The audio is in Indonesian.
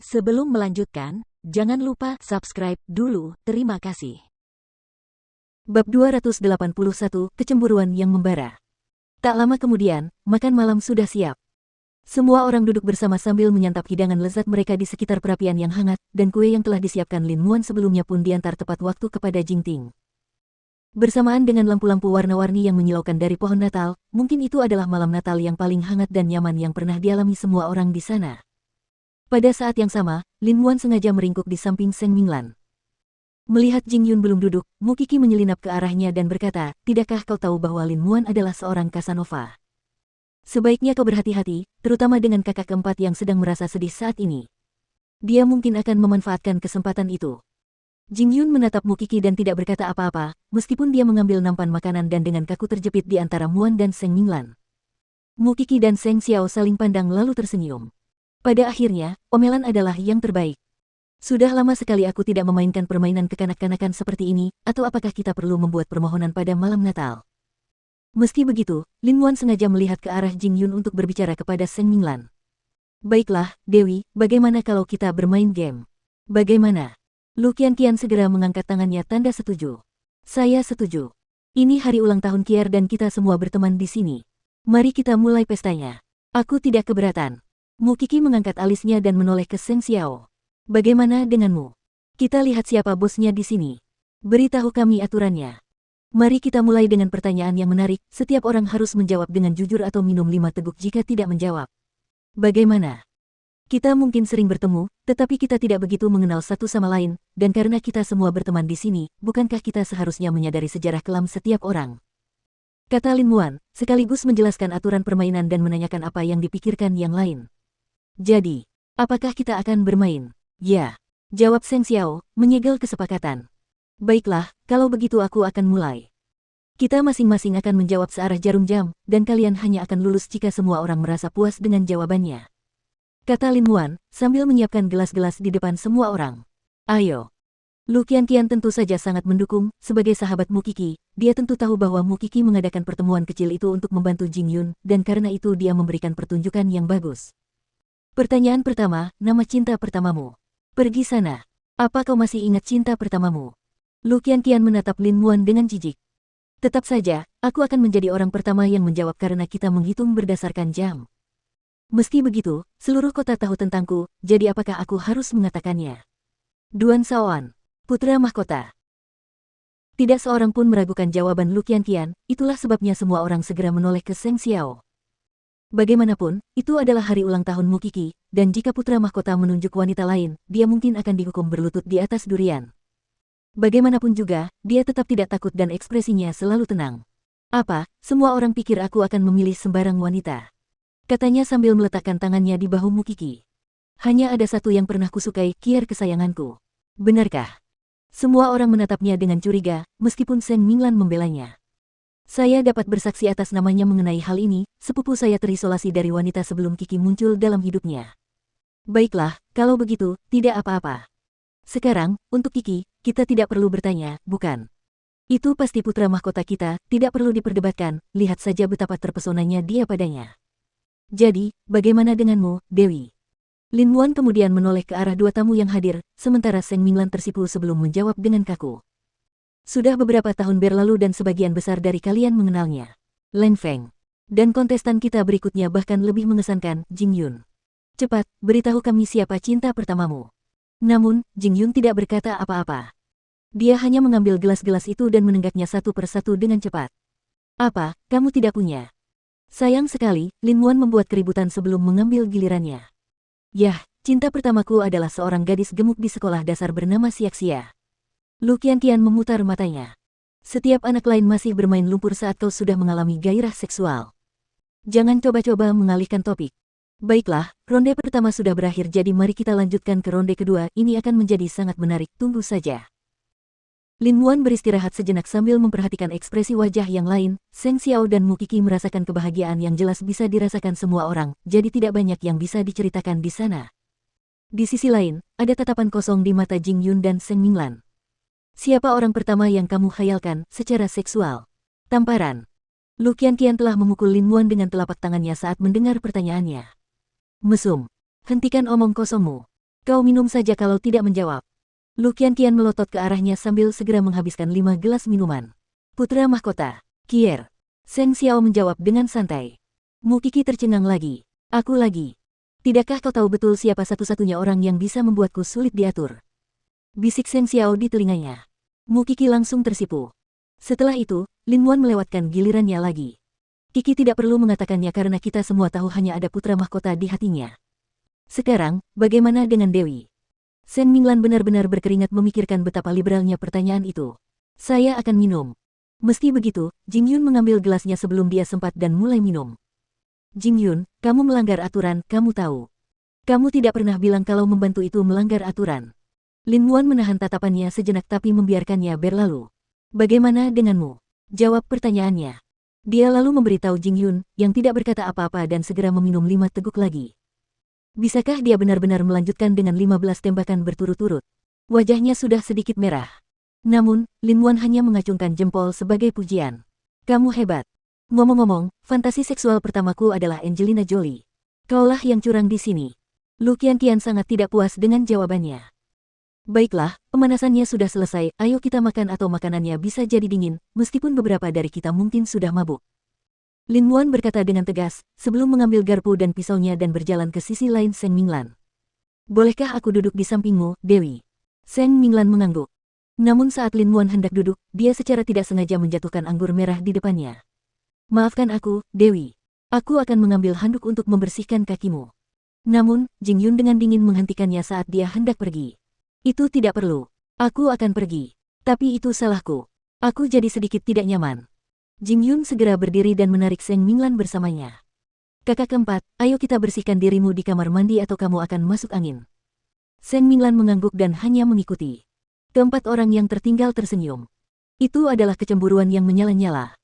Sebelum melanjutkan, jangan lupa subscribe dulu, terima kasih. Bab 281, Kecemburuan yang membara. Tak lama kemudian, makan malam sudah siap. Semua orang duduk bersama sambil menyantap hidangan lezat mereka di sekitar perapian yang hangat, dan kue yang telah disiapkan Lin Muan sebelumnya pun diantar tepat waktu kepada Jing Ting. Bersamaan dengan lampu-lampu warna-warni yang menyilaukan dari pohon Natal, mungkin itu adalah malam Natal yang paling hangat dan nyaman yang pernah dialami semua orang di sana. Pada saat yang sama, Lin Muan sengaja meringkuk di samping Seng Minglan. Melihat Jing Yun belum duduk, Mu Qi menyelinap ke arahnya dan berkata, "Tidakkah kau tahu bahwa Lin Muan adalah seorang Casanova? Sebaiknya kau berhati-hati, terutama dengan kakak keempat yang sedang merasa sedih saat ini. Dia mungkin akan memanfaatkan kesempatan itu." Jing Yun menatap Mu Qi dan tidak berkata apa-apa, meskipun dia mengambil nampan makanan dan dengan kaku terjepit di antara Muan dan Seng Minglan. Mu Qi dan Seng Xiao saling pandang lalu tersenyum. Pada akhirnya, omelan adalah yang terbaik. Sudah lama sekali aku tidak memainkan permainan kekanak-kanakan seperti ini, atau apakah kita perlu membuat permohonan pada malam Natal? Meski begitu, Lin Muan sengaja melihat ke arah Jing Yun untuk berbicara kepada Seng Minglan. "Baiklah, Dewi, bagaimana kalau kita bermain game? Bagaimana?" Lu Qianqian segera mengangkat tangannya tanda setuju. "Saya setuju. Ini hari ulang tahun Kier dan kita semua berteman di sini. Mari kita mulai pestanya. Aku tidak keberatan." Mu Qi mengangkat alisnya dan menoleh ke Seng Xiao. "Bagaimana denganmu? Kita lihat siapa bosnya di sini. Beritahu kami aturannya. Mari kita mulai dengan pertanyaan yang menarik, setiap orang harus menjawab dengan jujur atau minum 5 teguk jika tidak menjawab. Bagaimana? Kita mungkin sering bertemu, tetapi kita tidak begitu mengenal satu sama lain, dan karena kita semua berteman di sini, bukankah kita seharusnya menyadari sejarah kelam setiap orang?" Kata Lin Muan, sekaligus menjelaskan aturan permainan dan menanyakan apa yang dipikirkan yang lain. "Jadi, apakah kita akan bermain?" "Ya," jawab Seng Xiao, menyegel kesepakatan. "Baiklah, kalau begitu aku akan mulai. Kita masing-masing akan menjawab searah jarum jam, dan kalian hanya akan lulus jika semua orang merasa puas dengan jawabannya," kata Lin Muan, sambil menyiapkan gelas-gelas di depan semua orang. "Ayo." Lu Qianqian tentu saja sangat mendukung, sebagai sahabat Mu Qi, dia tentu tahu bahwa Mu Qi mengadakan pertemuan kecil itu untuk membantu Jing Yun, dan karena itu dia memberikan pertunjukan yang bagus. Pertanyaan pertama, nama cinta pertamamu. Pergi sana. Apa kau masih ingat cinta pertamamu? Lu Qianqian menatap Lin Muan dengan jijik. "Tetap saja, aku akan menjadi orang pertama yang menjawab karena kita menghitung berdasarkan jam. Meski begitu, seluruh kota tahu tentangku, jadi apakah aku harus mengatakannya?" Duan Shaoan, putra mahkota. Tidak seorang pun meragukan jawaban Lu Qianqian, itulah sebabnya semua orang segera menoleh ke Seng Xiao. Bagaimanapun, itu adalah hari ulang tahun Mu Qi, dan jika putra mahkota menunjuk wanita lain, dia mungkin akan dihukum berlutut di atas durian. Bagaimanapun juga, dia tetap tidak takut dan ekspresinya selalu tenang. "Apa, semua orang pikir aku akan memilih sembarang wanita?" katanya sambil meletakkan tangannya di bahu Mu Qi. "Hanya ada satu yang pernah kusukai, Kier kesayanganku. Benarkah?" Semua orang menatapnya dengan curiga, meskipun Seng Minglan membelanya. "Saya dapat bersaksi atas namanya mengenai hal ini, sepupu saya terisolasi dari wanita sebelum Qi muncul dalam hidupnya." "Baiklah, kalau begitu, tidak apa-apa. Sekarang, untuk Qi, kita tidak perlu bertanya, bukan? Itu pasti putra mahkota kita, tidak perlu diperdebatkan, lihat saja betapa terpesonanya dia padanya. Jadi, bagaimana denganmu, Dewi?" Lin Muan kemudian menoleh ke arah dua tamu yang hadir, sementara Seng Minglan tersipu sebelum menjawab dengan kaku. "Sudah beberapa tahun berlalu dan sebagian besar dari kalian mengenalnya. Leng Feng. Dan kontestan kita berikutnya bahkan lebih mengesankan, Jing Yun. Cepat, beritahu kami siapa cinta pertamamu." Namun, Jing Yun tidak berkata apa-apa. Dia hanya mengambil gelas-gelas itu dan menenggaknya satu persatu dengan cepat. "Apa, kamu tidak punya?" Sayang sekali, Lin Muan membuat keributan sebelum mengambil gilirannya. "Yah, cinta pertamaku adalah seorang gadis gemuk di sekolah dasar bernama Xiaxia." Lu Qianqian memutar matanya. "Setiap anak lain masih bermain lumpur saat kau sudah mengalami gairah seksual. Jangan coba-coba mengalihkan topik. Baiklah, ronde pertama sudah berakhir jadi mari kita lanjutkan ke ronde kedua, ini akan menjadi sangat menarik, tunggu saja." Lin Muan beristirahat sejenak sambil memperhatikan ekspresi wajah yang lain, Seng Xiao dan Mu Qi merasakan kebahagiaan yang jelas bisa dirasakan semua orang, jadi tidak banyak yang bisa diceritakan di sana. Di sisi lain, ada tatapan kosong di mata Jing Yun dan Seng Minglan. "Siapa orang pertama yang kamu khayalkan secara seksual?" Tamparan. Lu Qianqian telah memukul Lin Muan dengan telapak tangannya saat mendengar pertanyaannya. "Mesum. Hentikan omong kosongmu. Kau minum saja kalau tidak menjawab. Lu Qianqian melotot ke arahnya sambil segera menghabiskan 5 gelas minuman. Putra mahkota, Kier. Seng Xiao menjawab dengan santai. Mu Qi tercengang lagi. Aku lagi. Tidakkah kau tahu betul siapa satu-satunya orang yang bisa membuatku sulit diatur? Bisik Seng Xiao di telinganya. Mu Qi langsung tersipu. Setelah itu, Lin Muan melewatkan gilirannya lagi. Qi tidak perlu mengatakannya karena kita semua tahu hanya ada putra mahkota di hatinya. Sekarang, bagaimana dengan Dewi? Shen Minglan benar-benar berkeringat memikirkan betapa liberalnya pertanyaan itu. Saya akan minum. Meski begitu, Jing Yun mengambil gelasnya sebelum dia sempat dan mulai minum. Jing Yun, kamu melanggar aturan, kamu tahu. Kamu tidak pernah bilang kalau membantu itu melanggar aturan. Lin Muan menahan tatapannya sejenak tapi membiarkannya berlalu. Bagaimana denganmu? Jawab pertanyaannya. Dia lalu memberitahu Jing Yun, yang tidak berkata apa-apa dan segera meminum 5 teguk lagi. Bisakah dia benar-benar melanjutkan dengan 15 tembakan berturut-turut? Wajahnya sudah sedikit merah. Namun, Lin Muan hanya mengacungkan jempol sebagai pujian. Kamu hebat. Ngomong-ngomong, fantasi seksual pertamaku adalah Angelina Jolie. Kaulah yang curang di sini. Lu Qianqian sangat tidak puas dengan jawabannya. Baiklah, pemanasannya sudah selesai, ayo kita makan atau makanannya bisa jadi dingin, meskipun beberapa dari kita mungkin sudah mabuk. Lin Muan berkata dengan tegas, sebelum mengambil garpu dan pisaunya dan berjalan ke sisi lain Seng Minglan. Bolehkah aku duduk di sampingmu, Dewi? Seng Minglan mengangguk. Namun saat Lin Muan hendak duduk, dia secara tidak sengaja menjatuhkan anggur merah di depannya. Maafkan aku, Dewi. Aku akan mengambil handuk untuk membersihkan kakimu. Namun, Jing Yun dengan dingin menghentikannya saat dia hendak pergi. Itu tidak perlu. Aku akan pergi. Tapi itu salahku. Aku jadi sedikit tidak nyaman. Jing Yun segera berdiri dan menarik Seng Minglan bersamanya. Kakak keempat, ayo kita bersihkan dirimu di kamar mandi atau kamu akan masuk angin. Seng Minglan mengangguk dan hanya mengikuti. Keempat orang yang tertinggal tersenyum. Itu adalah kecemburuan yang menyala-nyala.